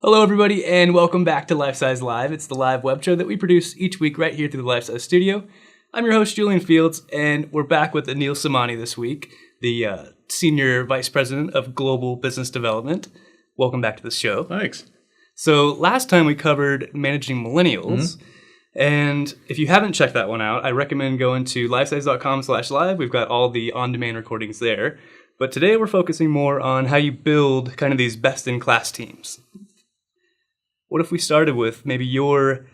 Hello, everybody, and welcome back to Lifesize Live. It's the live web show that we produce each week right here through the Lifesize studio. I'm your host, Julian Fields, and we're back with Anil Somaney this week, the Senior Vice President of Global Business Development. Welcome back to the show. Thanks. So last time we covered managing millennials, and if you haven't checked that one out, I recommend going to lifesize.com/live. We've got all the on-demand recordings there. But today we're focusing more on how you build kind of these best-in-class teams. What if we started with maybe your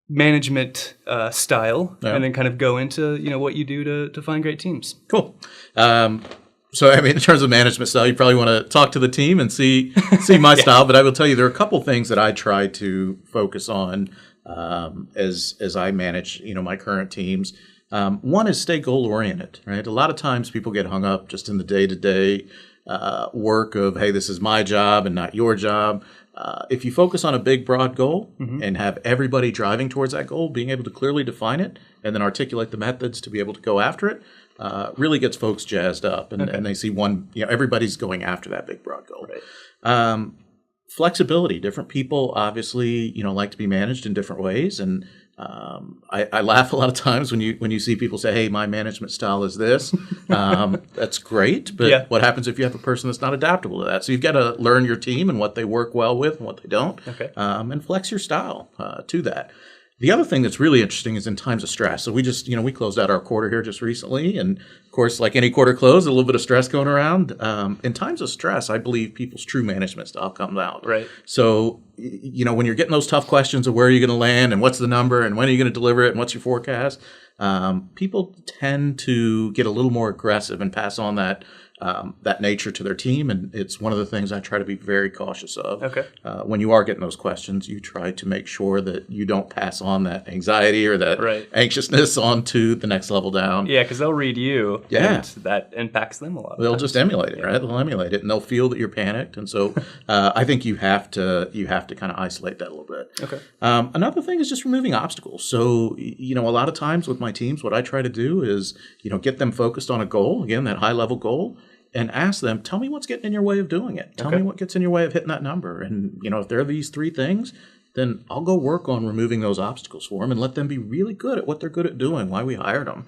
management style, and then kind of go into what you do to find great teams? Cool. So, in terms of management style, you probably want to talk to the team and see my style. But I will tell you, there are a couple things that I try to focus on as I manage, my current teams. One is stay goal oriented. Right. A lot of times people get hung up just in the day-to-day work of, hey, this is my job and not your job. If you focus on a big, broad goal and have everybody driving towards that goal, being able to clearly define it and then articulate the methods to be able to go after it, really gets folks jazzed up. And they see everybody's going after that big, broad goal. Right. Flexibility. Different people obviously, like to be managed in different ways. And I laugh a lot of times when you see people say, hey, my management style is this. That's great. But what happens if you have a person that's not adaptable to that? So you've got to learn your team and what they work well with and what they don't, and flex your style to that. The other thing that's really interesting is in times of stress. So we just, we closed out our quarter here just recently. And of course, like any quarter close, a little bit of stress going around. In times of stress, I believe people's true management style comes out. Right. So, when you're getting those tough questions of where are you going to land and what's the number and when are you going to deliver it and what's your forecast, people tend to get a little more aggressive and pass on that nature to their team, and it's one of the things I try to be very cautious of. Okay. When you are getting those questions, you try to make sure that you don't pass on that anxiety or that anxiousness onto the next level down. Yeah, because they'll read you, and that impacts them a lot. They'll just emulate it, right? They'll emulate it, and they'll feel that you're panicked, and so I think you have to kind of isolate that a little bit. Okay. Another thing is just removing obstacles. So a lot of times with my teams, what I try to do is get them focused on a goal, again, that high level goal. And ask them, tell me what's getting in your way of doing it. Tell me what gets in your way of hitting that number. And, if there are these three things, then I'll go work on removing those obstacles for them and let them be really good at what they're good at doing, why we hired them.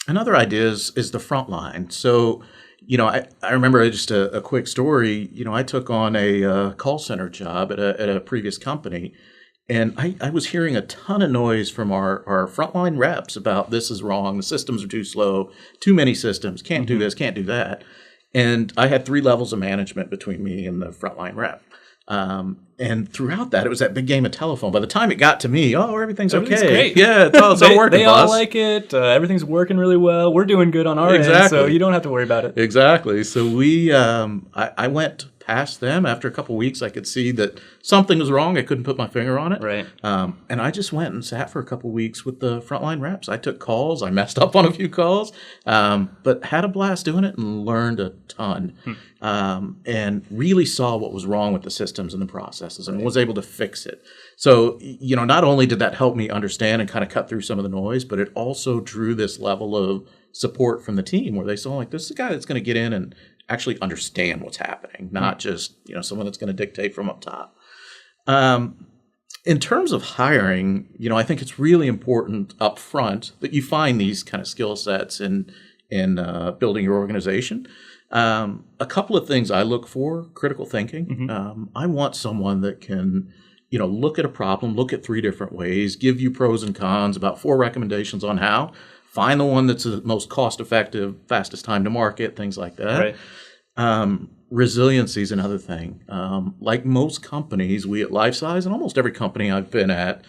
Another idea is the front line. So, I remember just a quick story. I took on a call center job at a previous company. And I was hearing a ton of noise from our frontline reps about this is wrong, the systems are too slow, too many systems, can't do this, can't do that. And I had 3 levels of management between me and the frontline rep. And throughout that, it was that big game of telephone. By the time it got to me, everything's okay. Great. Yeah, it's all working, They all like it. Everything's working really well. We're doing good on our end, so you don't have to worry about it. Exactly. So I went past them. After a couple of weeks, I could see that something was wrong. I couldn't put my finger on it. Right. And I just went and sat for a couple of weeks with the frontline reps. I took calls. I messed up on a few calls, but had a blast doing it and learned a ton. And really saw what was wrong with the systems and the processes and was able to fix it. So, not only did that help me understand and kind of cut through some of the noise, but it also drew this level of support from the team where they saw like, this is a guy that's going to get in and actually understand what's happening, not just, someone that's going to dictate from up top. In terms of hiring, I think it's really important up front that you find these kind of skill sets in building your organization. A couple of things I look for: critical thinking. I want someone that can, look at a problem, look at 3 different ways, give you pros and cons, about 4 recommendations on how, find the one that's the most cost effective, fastest time to market, things like that. Right. Resiliency is another thing. Like most companies, we at Lifesize and almost every company I've been at,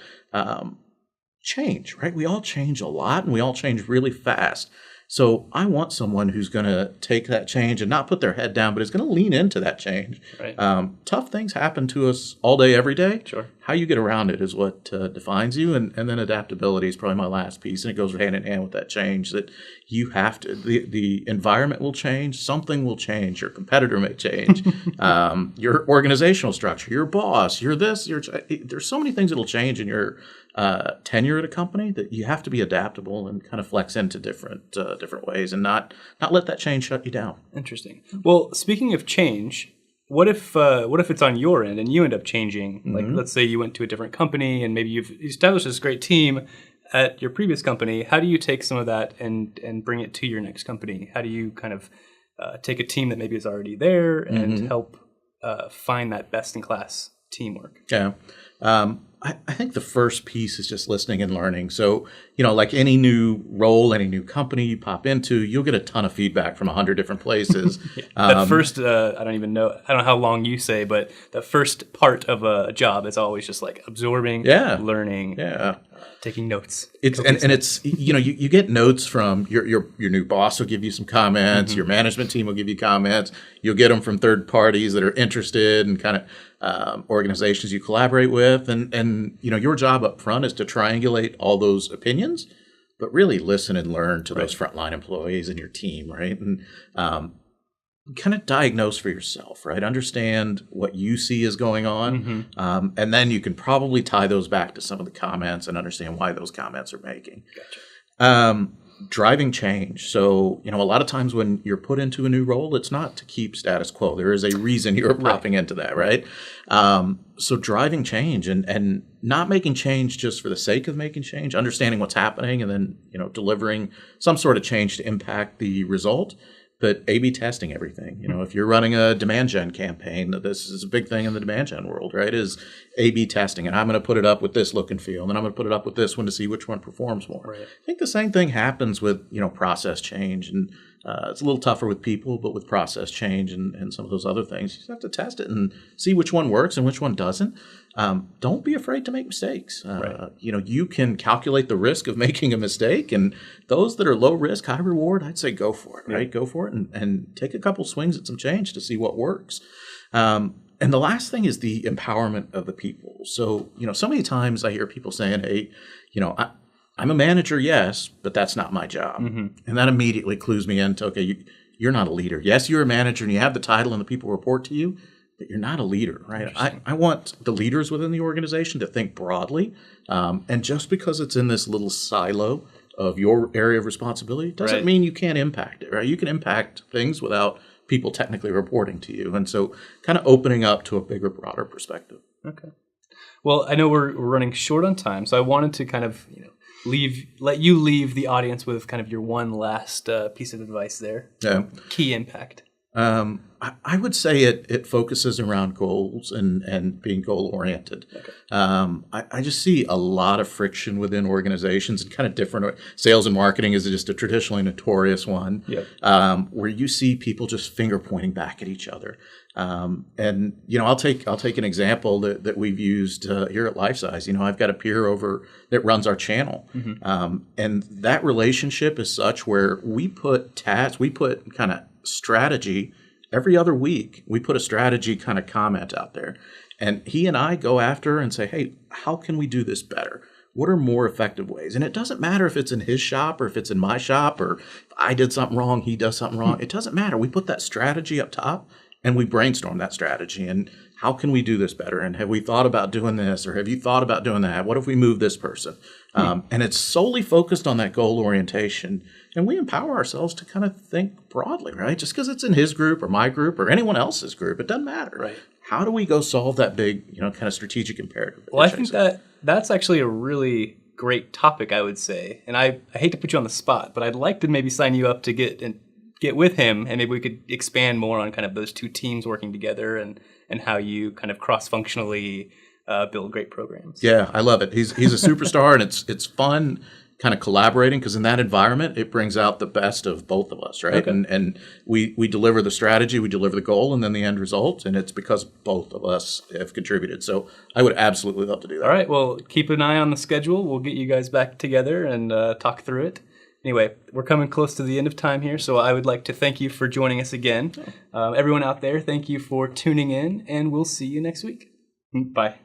change, right? We all change a lot and we all change really fast. So I want someone who's going to take that change and not put their head down, but is going to lean into that change. Right. Tough things happen to us all day, every day. Sure. How you get around it is what defines you. And then adaptability is probably my last piece. And it goes hand in hand with that change that you have to, the environment will change. Something will change. Your competitor may change. Your organizational structure, your boss, there's so many things that will change in your tenure at a company that you have to be adaptable and kind of flex into different ways and not let that change shut you down. Interesting. Well, speaking of change, what if it's on your end and you end up changing? Like, let's say you went to a different company and maybe you've established this great team at your previous company. How do you take some of that and bring it to your next company? How do you kind of take a team that maybe is already there and help find that best-in-class teamwork? Yeah. I think the first piece is just listening and learning. So, like any new role, any new company you pop into, you'll get a ton of feedback from 100 different places. That first, I don't know how long you say, but the first part of a job is always just like absorbing, learning, taking notes. It's you get notes from your new boss will give you some comments, your management team will give you comments, you'll get them from third parties that are interested and kind of organizations you collaborate with, and your job up front is to triangulate all those opinions, but really listen and learn to those frontline employees and your team, right? And kind of diagnose for yourself, right? Understand what you see is going on, and then you can probably tie those back to some of the comments and understand why those comments are making. Gotcha. Driving change. So, a lot of times when you're put into a new role, it's not to keep status quo. There is a reason you're popping into that, right? So driving change and not making change just for the sake of making change, understanding what's happening and then, delivering some sort of change to impact the result. But A/B testing everything. If you're running a demand gen campaign, this is a big thing in the demand gen world, right? Is A/B testing, and I'm going to put it up with this look and feel, and then I'm going to put it up with this one to see which one performs more. Right. I think the same thing happens with process change, and it's a little tougher with people, but with process change and some of those other things, you just have to test it and see which one works and which one doesn't. Don't be afraid to make mistakes. You can calculate the risk of making a mistake, and those that are low risk, high reward, I'd say go for it, right? Go for it and take a couple swings at some change to see what works. And the last thing is the empowerment of the people. So, so many times I hear people saying, hey, I'm a manager, yes, but that's not my job. And that immediately clues me into, okay, you're not a leader. Yes, you're a manager and you have the title and the people report to you, but you're not a leader, right? I want the leaders within the organization to think broadly. And just because it's in this little silo of your area of responsibility doesn't mean you can't impact it, right? You can impact things without people technically reporting to you. And so kind of opening up to a bigger, broader perspective. Okay. Well, I know we're running short on time, so I wanted to kind of, let you leave the audience with kind of your one last piece of advice there. Yeah. Key impact. I would say it focuses around goals and being goal oriented. Okay. I just see a lot of friction within organizations and kind of different. Sales and marketing is just a traditionally notorious one, where you see people just finger pointing back at each other. And I'll take an example that we've used here at Lifesize. I've got a peer over that runs our channel, and that relationship is such where we put kind of strategy every other week. We put a strategy kind of comment out there, and he and I go after and say, hey, how can we do this better? What are more effective ways? And it doesn't matter if it's in his shop or if it's in my shop, or if I did something wrong, he does something wrong. It doesn't matter. We put that strategy up top and we brainstorm that strategy and how can we do this better? And have we thought about doing this, or have you thought about doing that? What if we move this person? And it's solely focused on that goal orientation. And we empower ourselves to kind of think broadly, right? Just because it's in his group or my group or anyone else's group, it doesn't matter. Right. How do we go solve that big, kind of strategic imperative? Well, I think that's actually a really great topic, I would say. And I hate to put you on the spot, but I'd like to maybe sign you up to get with him, and maybe we could expand more on kind of those two teams working together and how you kind of cross-functionally build great programs. Yeah, I love it. He's a superstar, and it's fun kind of collaborating, because in that environment, it brings out the best of both of us, right? Okay. And we deliver the strategy, we deliver the goal, and then the end result, and it's because both of us have contributed. So I would absolutely love to do that. All right, well, keep an eye on the schedule. We'll get you guys back together and talk through it. Anyway, we're coming close to the end of time here, so I would like to thank you for joining us again. Everyone out there, thank you for tuning in, and we'll see you next week. Bye.